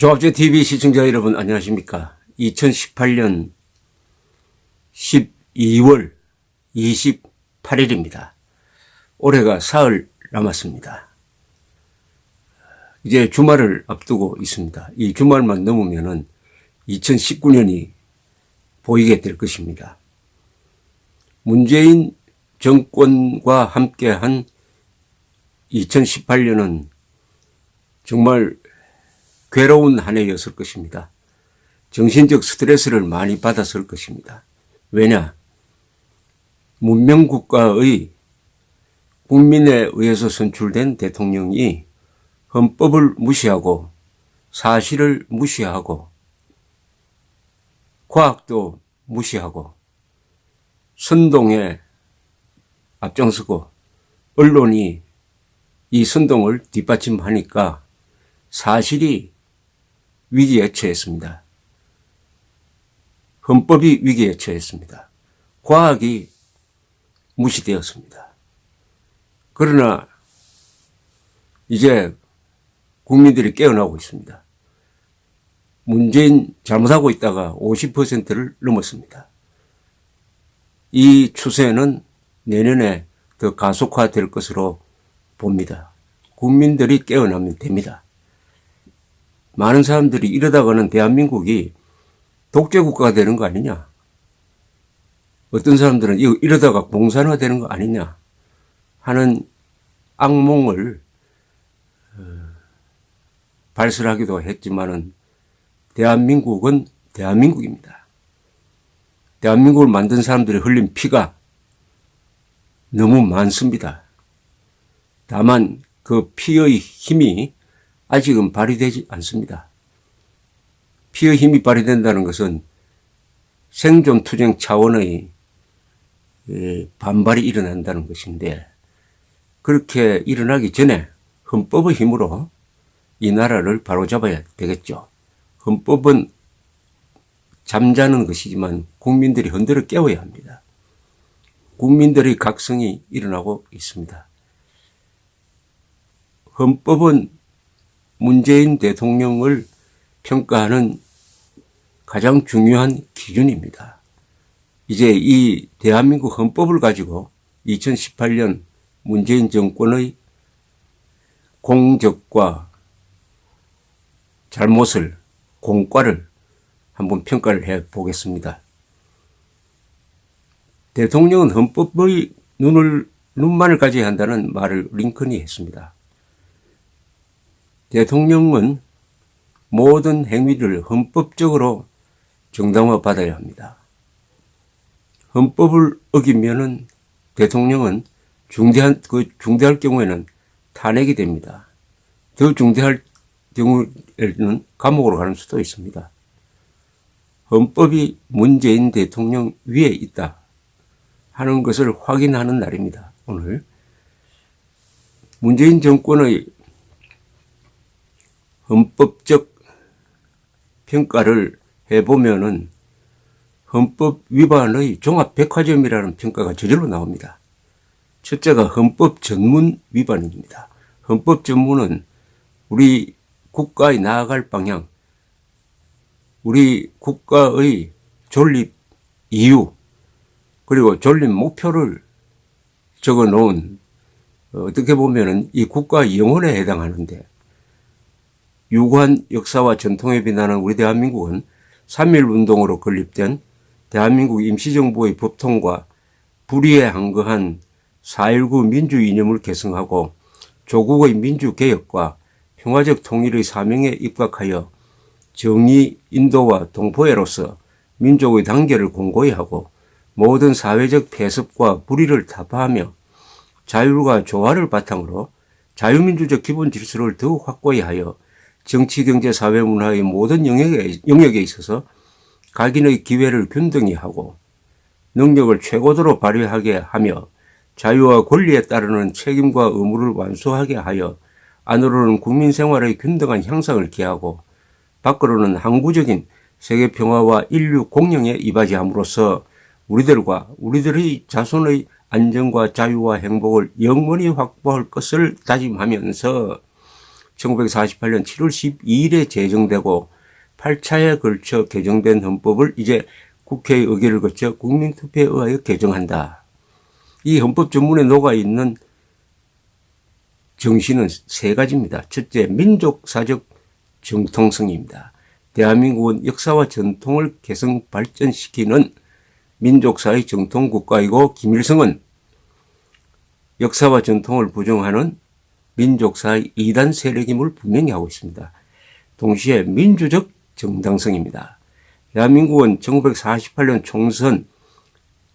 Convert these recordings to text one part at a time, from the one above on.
조합제TV 시청자 여러분 안녕하십니까. 2018년 12월 28일입니다. 올해가 사흘 남았습니다. 이제 주말을 앞두고 있습니다. 이 주말만 넘으면은 2019년이 보이게 될 것입니다. 문재인 정권과 함께한 2018년은 정말 괴로운 한 해였을 것입니다. 정신적 스트레스를 많이 받았을 것입니다. 왜냐? 문명국가의 국민에 의해서 선출된 대통령이 헌법을 무시하고 사실을 무시하고 과학도 무시하고 선동에 앞장서고 언론이 이 선동을 뒷받침하니까 사실이 위기에 처했습니다. 헌법이 위기에 처했습니다. 과학이 무시되었습니다. 그러나 이제 국민들이 깨어나고 있습니다. 문재인 잘못하고 있다가 50%를 넘었습니다. 이 추세는 내년에 더 가속화될 것으로 봅니다. 국민들이 깨어나면 됩니다. 많은 사람들이 이러다가는 대한민국이 독재국가가 되는 거 아니냐. 어떤 사람들은 이러다가 공산화 되는 거 아니냐 하는 악몽을 발설하기도 했지만은 대한민국은 대한민국입니다. 대한민국을 만든 사람들이 흘린 피가 너무 많습니다. 다만 그 피의 힘이 아직은 발휘되지 않습니다. 피의 힘이 발휘된다는 것은 생존 투쟁 차원의 반발이 일어난다는 것인데, 그렇게 일어나기 전에 헌법의 힘으로 이 나라를 바로잡아야 되겠죠. 헌법은 잠자는 것이지만 국민들이 흔들어 깨워야 합니다. 국민들의 각성이 일어나고 있습니다. 헌법은 문재인 대통령을 평가하는 가장 중요한 기준입니다. 이제 이 대한민국 헌법을 가지고 2018년 문재인 정권의 공적과 잘못을, 공과를 한번 평가를 해 보겠습니다. 대통령은 헌법의 눈만을 가져야 한다는 말을 링컨이 했습니다. 대통령은 모든 행위를 헌법적으로 정당화 받아야 합니다. 헌법을 어기면은 대통령은 중대할 경우에는 탄핵이 됩니다. 더 중대할 경우에는 감옥으로 가는 수도 있습니다. 헌법이 문재인 대통령 위에 있다 하는 것을 확인하는 날입니다. 오늘 문재인 정권의 헌법적 평가를 해보면은 헌법 위반의 종합백화점이라는 평가가 저절로 나옵니다. 첫째가 헌법 전문 위반입니다. 헌법 전문은 우리 국가의 나아갈 방향, 우리 국가의 존립 이유, 그리고 존립 목표를 적어 놓은, 어떻게 보면은 이 국가의 영혼에 해당하는데, 유구한 역사와 전통에 빛나는 우리 대한민국은 3.1운동으로 건립된 대한민국 임시정부의 법통과 불의에 항거한 4.19 민주 이념을 계승하고 조국의 민주개혁과 평화적 통일의 사명에 입각하여 정의, 인도와 동포애로서 민족의 단계를 공고히 하고 모든 사회적 폐습과 불의를 타파하며 자율과 조화를 바탕으로 자유민주적 기본 질서를 더욱 확고히 하여 정치, 경제, 사회, 문화의 모든 영역에 있어서 각인의 기회를 균등히 하고 능력을 최고도로 발휘하게 하며 자유와 권리에 따르는 책임과 의무를 완수하게 하여 안으로는 국민 생활의 균등한 향상을 기하고 밖으로는 항구적인 세계 평화와 인류 공영에 이바지함으로써 우리들과 우리들의 자손의 안정과 자유와 행복을 영원히 확보할 것을 다짐하면서 1948년 7월 12일에 제정되고 8차에 걸쳐 개정된 헌법을 이제 국회의 의결을 거쳐 국민투표에 의하여 개정한다. 이 헌법 전문에 녹아있는 정신은 세 가지입니다. 첫째, 민족사적 정통성입니다. 대한민국은 역사와 전통을 개성 발전시키는 민족사의 정통국가이고 김일성은 역사와 전통을 부정하는 민족사의 이단 세력임을 분명히 하고 있습니다. 동시에 민주적 정당성입니다. 대한민국은 1948년 총선,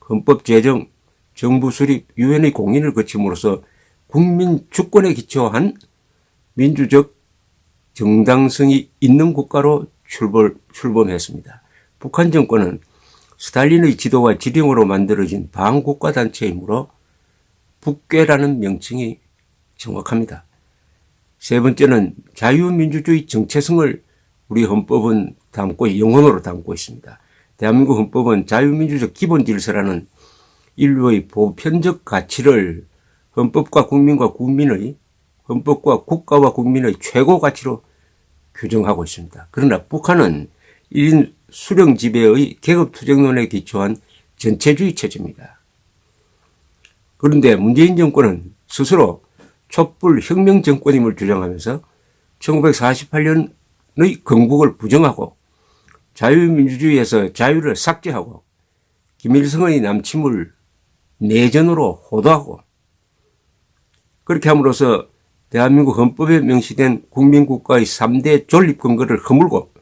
헌법 제정, 정부 수립, 유엔의 공인을 거침으로써 국민 주권에 기초한 민주적 정당성이 있는 국가로 출범했습니다. 북한 정권은 스탈린의 지도와 지령으로 만들어진 반국가 단체이므로 북괴라는 명칭이 정확합니다. 세 번째는 자유민주주의 정체성을 우리 헌법은 영혼으로 담고 있습니다. 대한민국 헌법은 자유민주적 기본질서라는 인류의 보편적 가치를 헌법과 국가와 국민의 최고 가치로 규정하고 있습니다. 그러나 북한은 1인 수령 지배의 계급투쟁론에 기초한 전체주의 체제입니다. 그런데 문재인 정권은 스스로 촛불 혁명 정권임을 주장하면서 1948년의 건국을 부정하고 자유민주주의에서 자유를 삭제하고 김일성의 남침을 내전으로 호도하고 그렇게 함으로써 대한민국 헌법에 명시된 국민국가의 3대 존립 근거를 허물고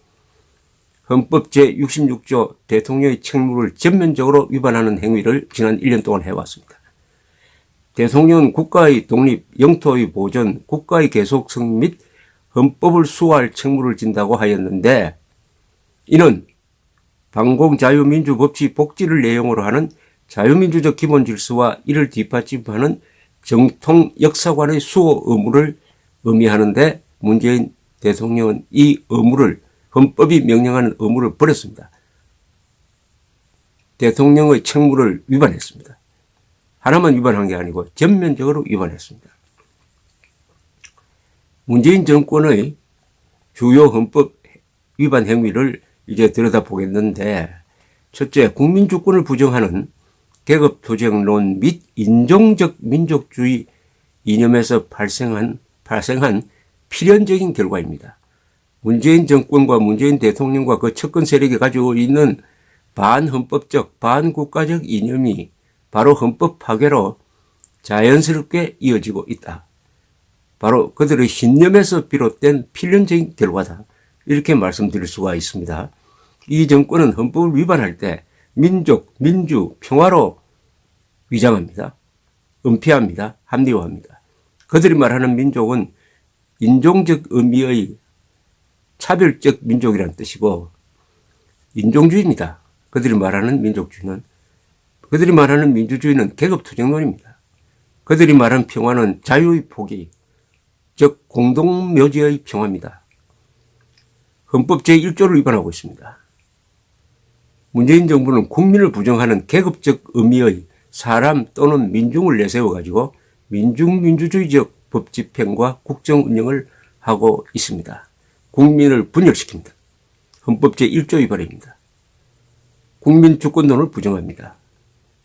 헌법 제66조 대통령의 책무를 전면적으로 위반하는 행위를 지난 1년 동안 해왔습니다. 대통령은 국가의 독립, 영토의 보존, 국가의 계속성 및 헌법을 수호할 책무를 진다고 하였는데 이는 방공자유민주법치 복지를 내용으로 하는 자유민주적 기본질서와 이를 뒷받침하는 정통 역사관의 수호 의무를 의미하는데 문재인 대통령은 이 의무를 헌법이 명령하는 의무를 버렸습니다. 대통령의 책무를 위반했습니다. 하나만 위반한 게 아니고 전면적으로 위반했습니다. 문재인 정권의 주요 헌법 위반 행위를 이제 들여다보겠는데 첫째, 국민주권을 부정하는 계급투쟁론 및 인종적 민족주의 이념에서 발생한 필연적인 결과입니다. 문재인 정권과 문재인 대통령과 그 측근 세력이 가지고 있는 반헌법적, 반국가적 이념이 바로 헌법 파괴로 자연스럽게 이어지고 있다. 바로 그들의 신념에서 비롯된 필연적인 결과다. 이렇게 말씀드릴 수가 있습니다. 이 정권은 헌법을 위반할 때 민족, 민주, 평화로 위장합니다. 은폐합니다. 합리화합니다. 그들이 말하는 민족은 인종적 의미의 차별적 민족이라는 뜻이고 인종주의입니다. 그들이 말하는 민족주의는. 그들이 말하는 민주주의는 계급투쟁론입니다. 그들이 말하는 평화는 자유의 포기, 즉 공동묘지의 평화입니다. 헌법 제1조를 위반하고 있습니다. 문재인 정부는 국민을 부정하는 계급적 의미의 사람 또는 민중을 내세워가지고 민중민주주의적 법 집행과 국정 운영을 하고 있습니다. 국민을 분열시킵니다. 헌법 제1조 위반입니다. 국민주권론을 부정합니다.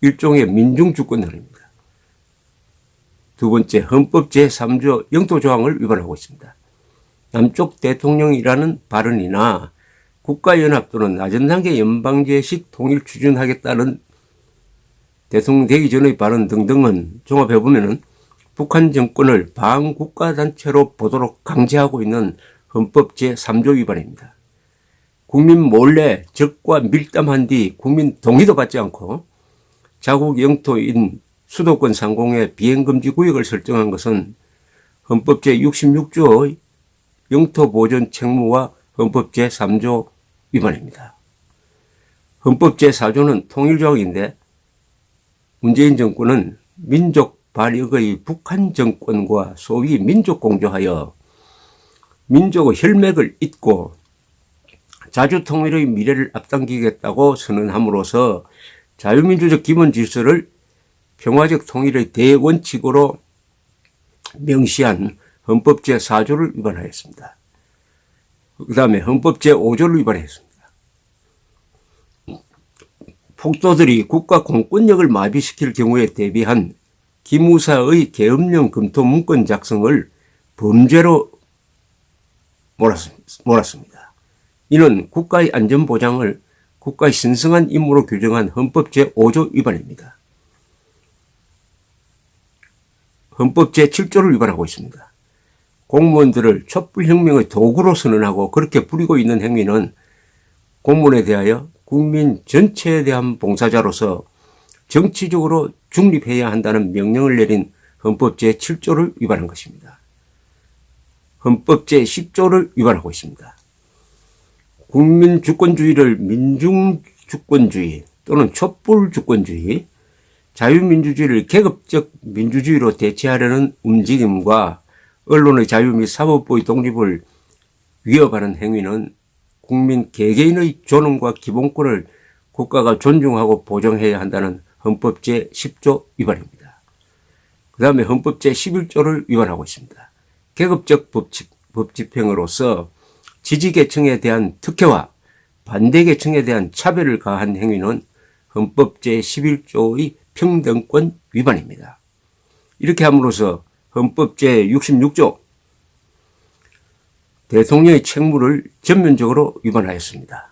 일종의 민중주권론입니다. 두 번째, 헌법 제3조 영토조항을 위반하고 있습니다. 남쪽 대통령이라는 발언이나 국가연합 또는 낮은 단계 연방제식 통일 추진하겠다는 대통령 되기 전의 발언 등등은 종합해보면 북한 정권을 반국가단체로 보도록 강제하고 있는 헌법 제3조 위반입니다. 국민 몰래 적과 밀담한 뒤 국민 동의도 받지 않고 자국 영토인 수도권 상공에 비행금지 구역을 설정한 것은 헌법 제66조의 영토보존 책무와 헌법 제3조 위반입니다. 헌법 제4조는 통일조항인데 문재인 정권은 민족 반역의 북한 정권과 소위 민족공조하여 민족의 혈맥을 잇고 자주통일의 미래를 앞당기겠다고 선언함으로써 자유민주적 기본질서를 평화적 통일의 대원칙으로 명시한 헌법 제4조를 위반하였습니다. 그 다음에 헌법 제5조를 위반했습니다. 폭도들이 국가 공권력을 마비시킬 경우에 대비한 기무사의 계엄령 검토 문건 작성을 범죄로 몰았습니다. 이는 국가의 안전보장을 국가의 신성한 임무로 규정한 헌법 제5조 위반입니다. 헌법 제7조를 위반하고 있습니다. 공무원들을 촛불혁명의 도구로 선언하고 그렇게 부리고 있는 행위는 공무원에 대하여 국민 전체에 대한 봉사자로서 정치적으로 중립해야 한다는 명령을 내린 헌법 제7조를 위반한 것입니다. 헌법 제10조를 위반하고 있습니다. 국민 주권주의를 민중주권주의 또는 촛불주권주의, 자유민주주의를 계급적 민주주의로 대체하려는 움직임과 언론의 자유 및 사법부의 독립을 위협하는 행위는 국민 개개인의 존엄과 기본권을 국가가 존중하고 보장해야 한다는 헌법 제10조 위반입니다. 그 다음에 헌법 제11조를 위반하고 있습니다. 계급적 법집행으로서 지지계층에 대한 특혜와 반대계층에 대한 차별을 가한 행위는 헌법 제11조의 평등권 위반입니다. 이렇게 함으로써 헌법 제66조 대통령의 책무를 전면적으로 위반하였습니다.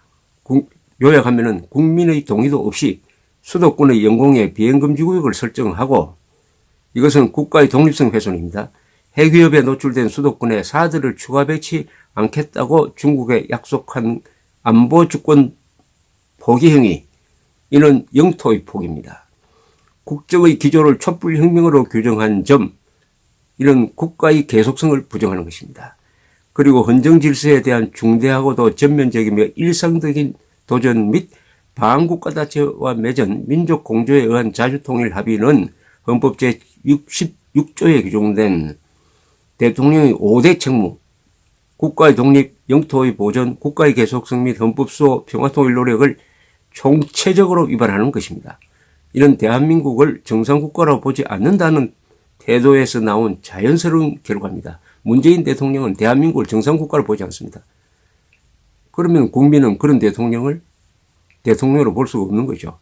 요약하면은 국민의 동의도 없이 수도권의 영공에 비행금지구역을 설정하고, 이것은 국가의 독립성 훼손입니다. 핵위협에 노출된 수도권에 사드를 추가 배치 않겠다고 중국에 약속한 안보주권 포기 행위, 이는 영토의 포기입니다. 국적의 기조를 촛불혁명으로 규정한 점, 이는 국가의 계속성을 부정하는 것입니다. 그리고 헌정질서에 대한 중대하고도 전면적이며 일상적인 도전 및 반국가자체와 맺은 민족공조에 의한 자주통일 합의는 헌법 제66조에 규정된 대통령의 5대 책무, 국가의 독립, 영토의 보전, 국가의 계속성 및 헌법수호, 평화통일 노력을 총체적으로 위반하는 것입니다. 이는 대한민국을 정상국가라고 보지 않는다는 태도에서 나온 자연스러운 결과입니다. 문재인 대통령은 대한민국을 정상국가로 보지 않습니다. 그러면 국민은 그런 대통령을 대통령으로 볼 수가 없는 거죠.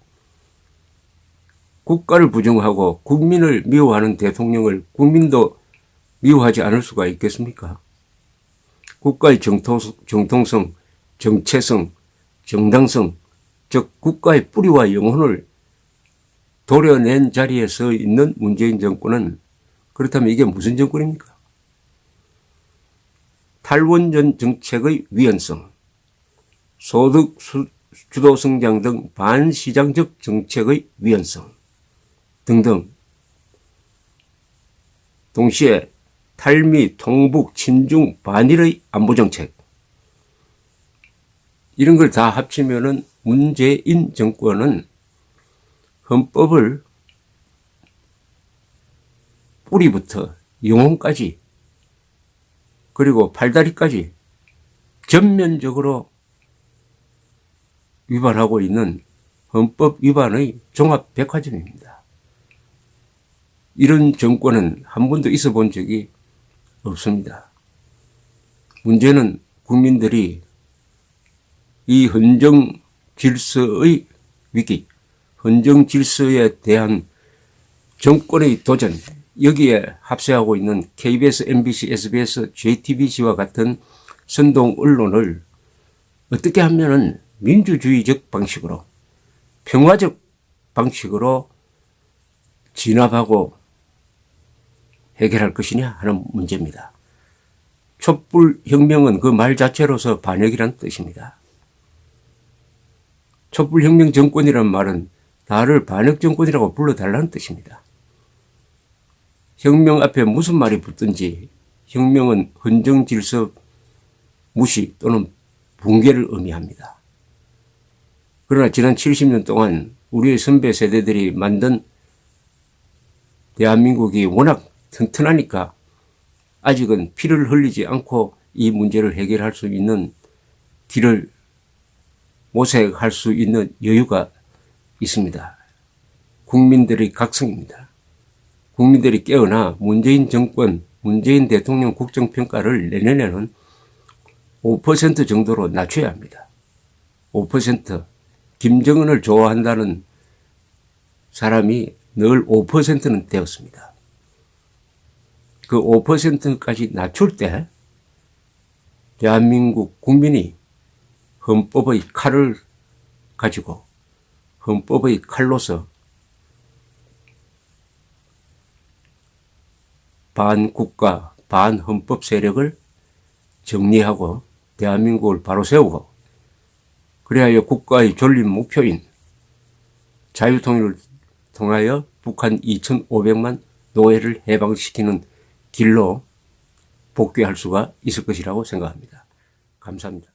국가를 부정하고 국민을 미워하는 대통령을 국민도 미워하지 않을 수가 있겠습니까? 국가의 정통성, 정체성, 정당성, 즉 국가의 뿌리와 영혼을 도려낸 자리에 서 있는 문재인 정권은, 그렇다면 이게 무슨 정권입니까? 탈원전 정책의 위헌성, 소득 주도 성장 등 반시장적 정책의 위헌성 등등, 동시에 탈미, 통북, 친중, 반일의 안보정책, 이런 걸 다 합치면은 문재인 정권은 헌법을 뿌리부터 영혼까지 그리고 팔다리까지 전면적으로 위반하고 있는 헌법 위반의 종합백화점입니다. 이런 정권은 한 번도 있어 본 적이 없습니다. 문제는 국민들이 이 헌정 질서의 위기, 헌정 질서에 대한 정권의 도전, 여기에 합세하고 있는 KBS, MBC, SBS, JTBC와 같은 선동 언론을 어떻게 하면은 민주주의적 방식으로, 평화적 방식으로 진압하고 해결할 것이냐 하는 문제입니다. 촛불혁명은 그 말 자체로서 반역이라는 뜻입니다. 촛불혁명 정권이라는 말은 나를 반역 정권이라고 불러달라는 뜻입니다. 혁명 앞에 무슨 말이 붙든지 혁명은 헌정 질서 무시 또는 붕괴를 의미합니다. 그러나 지난 70년 동안 우리의 선배 세대들이 만든 대한민국이 워낙 튼튼하니까 아직은 피를 흘리지 않고 이 문제를 해결할 수 있는 길을 모색할 수 있는 여유가 있습니다. 국민들의 각성입니다. 국민들이 깨어나 문재인 정권, 문재인 대통령 국정평가를 내년에는 5% 정도로 낮춰야 합니다. 5%. 김정은을 좋아한다는 사람이 늘 5%는 되었습니다. 그 5%까지 낮출 때 대한민국 국민이 헌법의 칼을 가지고 헌법의 칼로서 반국가, 반헌법 세력을 정리하고 대한민국을 바로 세우고 그래야 국가의 존립 목표인 자유통일을 통하여 북한 2,500만 노예를 해방시키는 길로 복귀할 수가 있을 것이라고 생각합니다. 감사합니다.